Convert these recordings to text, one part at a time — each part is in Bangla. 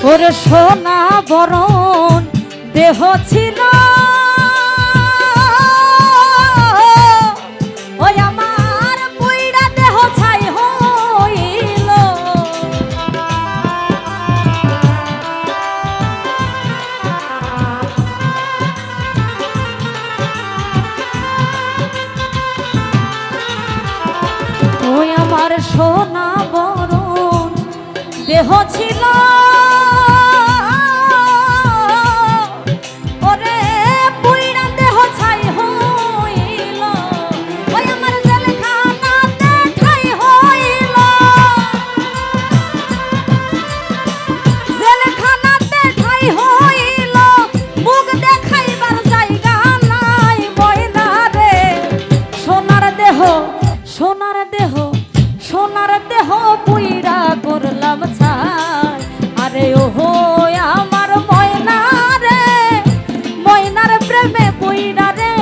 ওরে সোনা বরণ দেহ ছিল ওই আমার পুইরা দেহ ছাই হইল। ওই আমার সোনা বরণ দেহ ছিল সোনার দেহ পুইরা করলাম ছাই। আরে ওহো আমার ময়না রে, ময়নার প্রেমে পুইরা রে,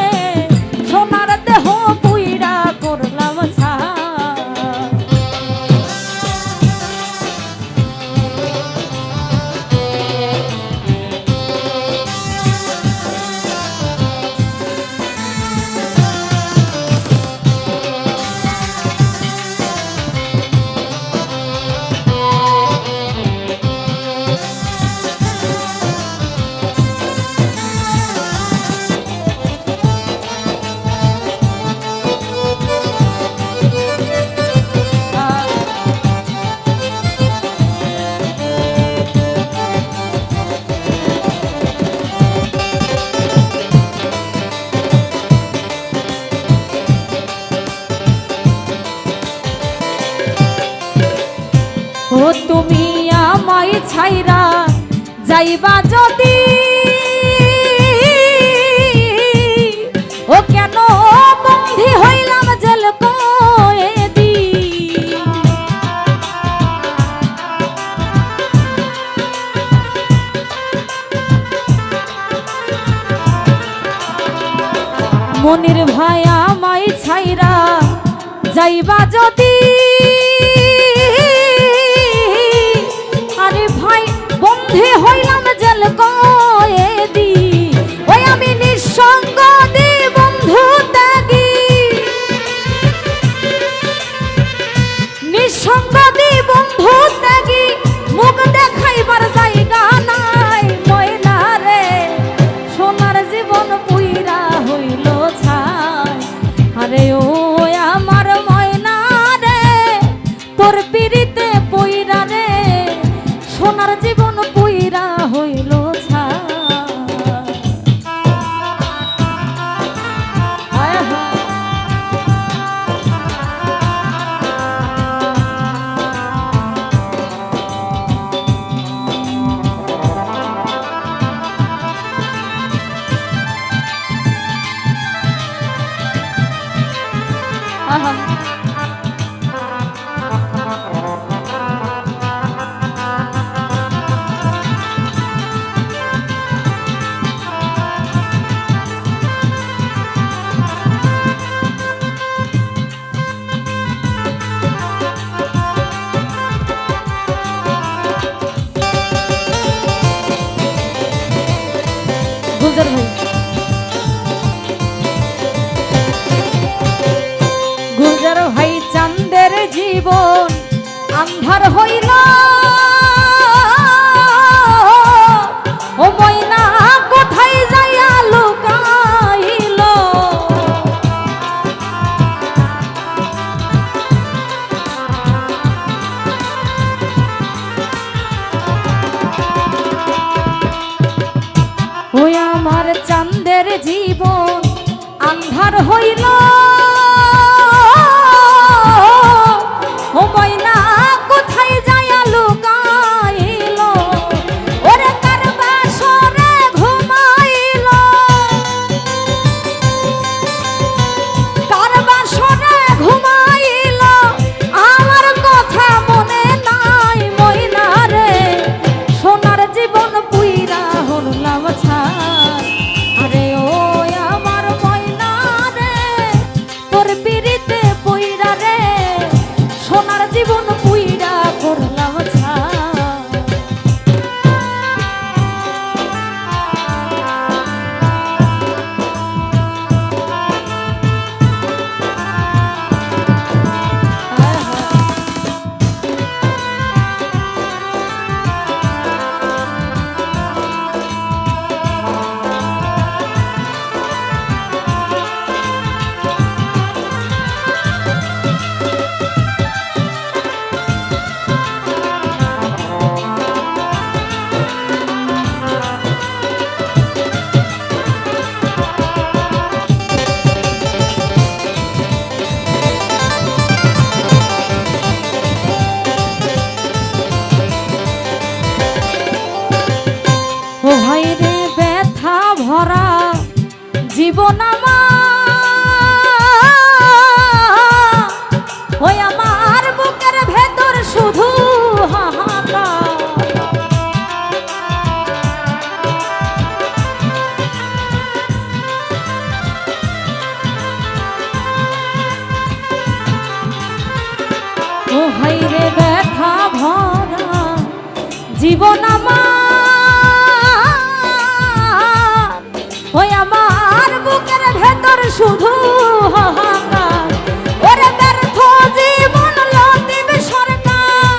সোনার দেহ পুইরা করলাম ছাই। ও তুমি আমায় ছাইরা যাইবা যদি, ও কেন বন্ধি হইলাম জেল কয়েদি। মনির ভাই আমায় ছাইরা যাইবা যদি, বন্ধে হইলাম জেল কয়েদি। ওই আমি নিঃসঙ্গ দি বন্ধু ত্যাগী, নিঃসঙ্গ দি বন্ধু ত্যাগী, মুখ দেখাইবার জায়গা নাই। ময়না রে সোনার জীবন পুইরা হইল ছাই। আরে ও আমার ময়না রে, তোর পিরিতে পুইরা রে, সোনার জীবন পুইরা হইল ছাই। গুলজার ভাই, গুলজার ভাই চাঁদের জীবন আন্ধার হইল। ও ময়না কোথায় যাইয়া লুকাইল। ওই আমার চাঁদের জীবন আন্ধার হইল। ও ময়না কোথায় যাইয়া লুকাইল। ওরে কার বাসরে ঘুমাইল, কার বাসরে ঘুমাইল, আমার কথা মনে নাই। ময়না রে সোনার জীবন পুইরা হলাম ছাই। আরে ও আমার ময়না রে, জীবন ওই আমার বুকের ভেতর শুধু হাহাকার। ও হাইরে ব্যথা ভরা জীবন ওই আমার বুকের ভেতর শুধু হাহাকার। ওরে ব্যর্থ জীবন লতিফ সরকার,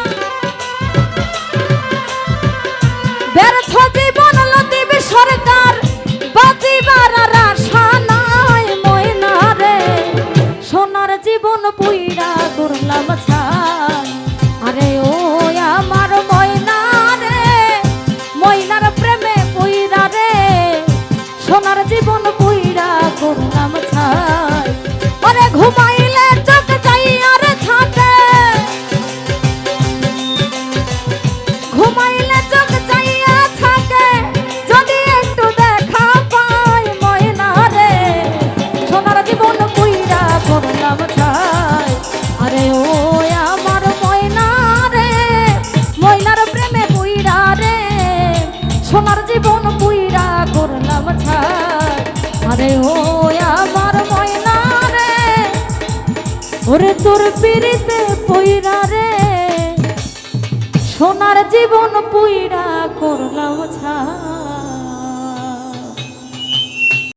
ব্যর্থ জীবন লতিফ সরকার, বাঁচিবার আর আশা নাই ময়না রে। সোনার জীবন পুইরা করলাম ছাই, আরে ও আমার ময়না রে, ময়নার প্রেমে পুইরা রে, সোনার জীবন পুইরা করলাম ছাই। ওরে ঘুমাইলে চোখ যাইয়ার থাকে, ঘুমাইলে চোখ যাইয়া থাকে, যদি একটু দেখা পাই ময়না রে, সোনার জীবন পুইরা করলাম ছাই। আরে ও আমার ময়না রে, ময়নার প্রেমে পুইরা রে, সোনার জীবন পুইরা করলাম ছাই। আরে ও আমার ময়না রে, ওরে তোর পিরিতে পুইরা রে, সোনার জীবন পুইরা করলাম ছাই।